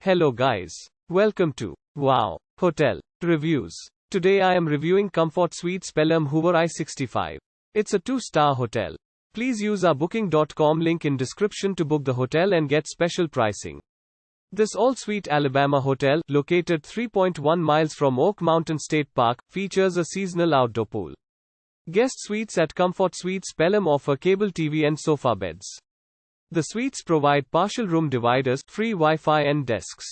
Hello guys. Welcome to Wow Hotel Reviews. Today I am reviewing Comfort Suites Pelham Hoover I-65. It's a 2-star hotel. Please use our booking.com link in description to book the hotel and get special pricing. This all-suite Alabama hotel, located 3.1 miles from Oak Mountain State Park, features a seasonal outdoor pool. Guest suites at Comfort Suites Pelham offer cable TV and sofa beds. The suites provide partial room dividers, free Wi-Fi and desks.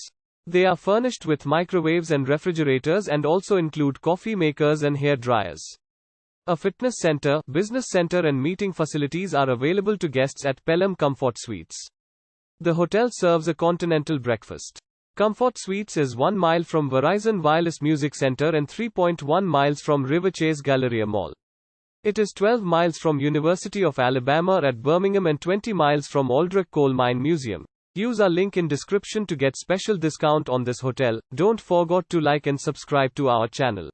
They are furnished with microwaves and refrigerators and also include coffee makers and hairdryers. A fitness center, business center and meeting facilities are available to guests at Pelham Comfort Suites. The hotel serves a continental breakfast. Comfort Suites is 1 mile from Verizon Wireless Music Center and 3.1 miles from Riverchase Galleria Mall. It is 12 miles from University of Alabama at Birmingham and 20 miles from Aldrich Coal Mine Museum. Use our link in description to get special discount on this hotel. Don't forget to like and subscribe to our channel.